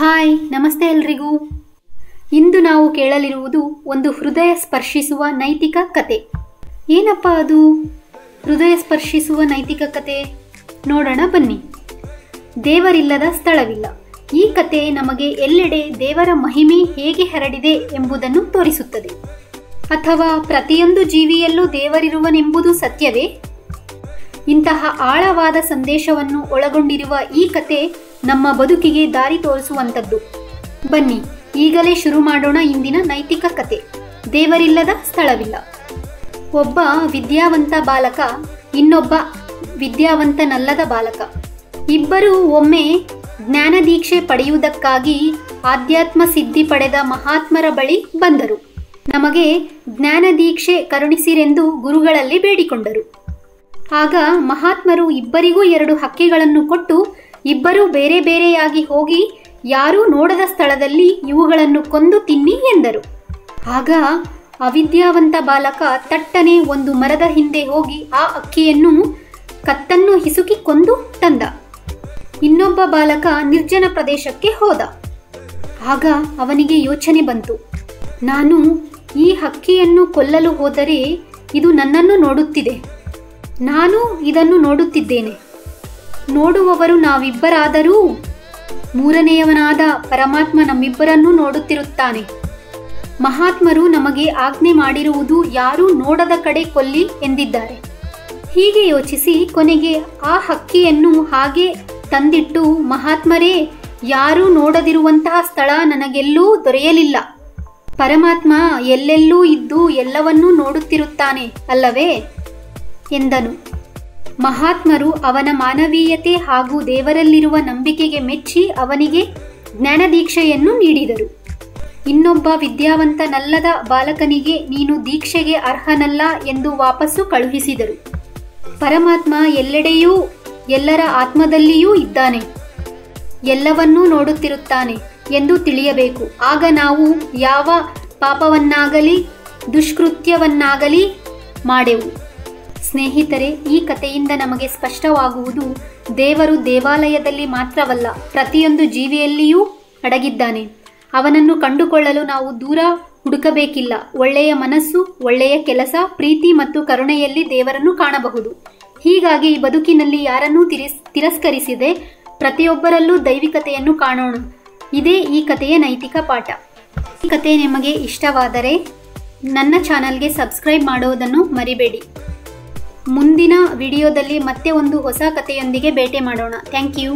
Hi ನಮಸ್ತೆ ಎಲ್ರಿಗೂ. ಇಂದು ನಾವು ಕೇಳಲಿರುವುದು ಒಂದು ಹೃದಯ ಸ್ಪರ್ಶಿಸುವ ನೈತಿಕ ಕತೆ. ಏನಪ್ಪ ಅದು ಹೃದಯ ಸ್ಪರ್ಶಿಸುವ ನೈತಿಕ ಕತೆ? ನೋಡೋಣ ಬನ್ನಿ. ದೇವರಿಲ್ಲದ ಸ್ಥಳವಿಲ್ಲ. ಈ ಕತೆ ನಮಗೆ ಎಲ್ಲೆಡೆ ದೇವರ ಮಹಿಮೆ ಹೇಗೆ ಹರಡಿದೆ ಎಂಬುದನ್ನು ತೋರಿಸುತ್ತದೆ. ಅಥವಾ ಪ್ರತಿಯೊಂದು ಜೀವಿಯಲ್ಲೂ ದೇವರಿರುವನೆಂಬುದು ಸತ್ಯವೇ? ಇಂತಹ ಆಳವಾದ ಸಂದೇಶವನ್ನು ಒಳಗೊಂಡಿರುವ ಈ ಕತೆ ನಮ್ಮ ಬದುಕಿಗೆ ದಾರಿ ತೋರಿಸುವಂಥದ್ದು. ಬನ್ನಿ ಈಗಲೇ ಶುರು ಮಾಡೋಣ ಇಂದಿನ ನೈತಿಕ ಕತೆ. ದೇವರಿಲ್ಲದ ಸ್ಥಳವಿಲ್ಲ. ಒಬ್ಬ ವಿದ್ಯಾವಂತ ಬಾಲಕ, ಇನ್ನೊಬ್ಬ ವಿದ್ಯಾವಂತನಲ್ಲದ ಬಾಲಕ. ಇಬ್ಬರೂ ಒಮ್ಮೆ ಜ್ಞಾನ ದೀಕ್ಷೆ ಪಡೆಯುವುದಕ್ಕಾಗಿ ಆಧ್ಯಾತ್ಮ ಸಿದ್ಧಿ ಪಡೆದ ಮಹಾತ್ಮರ ಬಳಿ ಬಂದರು. ನಮಗೆ ಜ್ಞಾನ ದೀಕ್ಷೆ ಕರುಣಿಸಿರೆಂದು ಗುರುಗಳಲ್ಲಿ ಬೇಡಿಕೊಂಡರು. ಆಗ ಮಹಾತ್ಮರು ಇಬ್ಬರಿಗೂ 2 ಹಕ್ಕಿಗಳನ್ನು ಕೊಟ್ಟು, ಇಬ್ಬರೂ ಬೇರೆ ಬೇರೆಯಾಗಿ ಹೋಗಿ ಯಾರೂ ನೋಡದ ಸ್ಥಳದಲ್ಲಿ ಇವುಗಳನ್ನು ಕೊಂದು ತಿನ್ನಿ ಎಂದರು. ಆಗ ಅವಿದ್ಯಾವಂತ ಬಾಲಕ ತಟ್ಟನೆ ಒಂದು ಮರದ ಹಿಂದೆ ಹೋಗಿ ಆ ಅಕ್ಕಿಯನ್ನು ಕತ್ತನ್ನು ಹಿಸುಕಿ ಕೊಂದು ತಂದ. ಇನ್ನೊಬ್ಬ ಬಾಲಕ ನಿರ್ಜನ ಪ್ರದೇಶಕ್ಕೆ ಹೋದ. ಆಗ ಅವನಿಗೆ ಯೋಚನೆ ಬಂತು, ನಾನು ಈ ಹಕ್ಕಿಯನ್ನು ಕೊಲ್ಲಲು ಹೋದರೆ ಇದು ನನ್ನನ್ನು ನೋಡುತ್ತಿದೆ, ನಾನು ಇದನ್ನು ನೋಡುತ್ತಿದ್ದೇನೆ. ನೋಡುವವರು ನಾವಿಬ್ಬರಾದರೂ ಮೂರನೆಯವನಾದ ಪರಮಾತ್ಮ ನಮ್ಮಿಬ್ಬರನ್ನೂ ನೋಡುತ್ತಿರುತ್ತಾನೆ. ಮಹಾತ್ಮರು ನಮಗೆ ಆಜ್ಞೆ ಮಾಡಿರುವುದು ಯಾರೂ ನೋಡದ ಕಡೆ ಕೊಲ್ಲಿ ಎಂದಿದ್ದಾರೆ. ಹೀಗೆ ಯೋಚಿಸಿ ಕೊನೆಗೆ ಆ ಹಕ್ಕಿಯನ್ನು ಹಾಗೆ ತಂದಿಟ್ಟು, ಮಹಾತ್ಮರೇ, ಯಾರೂ ನೋಡದಿರುವಂತಹ ಸ್ಥಳ ನನಗೆಲ್ಲೂ ದೊರೆಯಲಿಲ್ಲ. ಪರಮಾತ್ಮ ಎಲ್ಲೆಲ್ಲೂ ಇದ್ದು ಎಲ್ಲವನ್ನೂ ನೋಡುತ್ತಿರುತ್ತಾನೆ ಅಲ್ಲವೇ ಎಂದನು. ಮಹಾತ್ಮರು ಅವನ ಮಾನವೀಯತೆ ಹಾಗೂ ದೇವರಲ್ಲಿರುವ ನಂಬಿಕೆಗೆ ಮೆಚ್ಚಿ ಅವನಿಗೆ ಜ್ಞಾನದೀಕ್ಷೆಯನ್ನು ನೀಡಿದರು. ಇನ್ನೊಬ್ಬ ವಿದ್ಯಾವಂತನಲ್ಲದ ಬಾಲಕನಿಗೆ ನೀನು ದೀಕ್ಷೆಗೆ ಅರ್ಹನಲ್ಲ ಎಂದು ವಾಪಸ್ಸು ಕಳುಹಿಸಿದರು. ಪರಮಾತ್ಮ ಎಲ್ಲೆಡೆಯೂ ಎಲ್ಲರ ಆತ್ಮದಲ್ಲಿಯೂ ಇದ್ದಾನೆ, ಎಲ್ಲವನ್ನೂ ನೋಡುತ್ತಿರುತ್ತಾನೆ ಎಂದು ತಿಳಿಯಬೇಕು. ಆಗ ನಾವು ಯಾವ ಪಾಪವನ್ನಾಗಲಿ ದುಷ್ಕೃತ್ಯವನ್ನಾಗಲಿ ಮಾಡೆವು. ಸ್ನೇಹಿತರೆ, ಈ ಕಥೆಯಿಂದ ನಮಗೆ ಸ್ಪಷ್ಟವಾಗುವುದು, ದೇವರು ದೇವಾಲಯದಲ್ಲಿ ಮಾತ್ರವಲ್ಲ, ಪ್ರತಿಯೊಂದು ಜೀವಿಯಲ್ಲಿಯೂ ಅಡಗಿದ್ದಾನೆ. ಅವನನ್ನು ಕಂಡುಕೊಳ್ಳಲು ನಾವು ದೂರ ಹುಡುಕಬೇಕಿಲ್ಲ. ಒಳ್ಳೆಯ ಮನಸ್ಸು, ಒಳ್ಳೆಯ ಕೆಲಸ, ಪ್ರೀತಿ ಮತ್ತು ಕರುಣೆಯಲ್ಲಿ ದೇವರನ್ನು ಕಾಣಬಹುದು. ಹೀಗಾಗಿ ಬದುಕಿನಲ್ಲಿ ಯಾರನ್ನೂ ತಿರಸ್ಕರಿಸದೆ ಪ್ರತಿಯೊಬ್ಬರಲ್ಲೂ ದೈವಿಕತೆಯನ್ನು ಕಾಣೋಣ. ಇದೇ ಈ ಕಥೆಯ ನೈತಿಕ ಪಾಠ. ಈ ಕಥೆ ನಿಮಗೆ ಇಷ್ಟವಾದರೆ ನನ್ನ ಚಾನಲ್ಗೆ ಸಬ್ಸ್ಕ್ರೈಬ್ ಮಾಡೋದನ್ನು ಮರಿಬೇಡಿ. ಮುಂದಿನ ವಿಡಿಯೋದಲ್ಲಿ ಮತ್ತೆ ಒಂದು ಹೊಸ ಕಥೆಯೊಂದಿಗೆ ಭೇಟಿ ಮಾಡೋಣ. Thank you.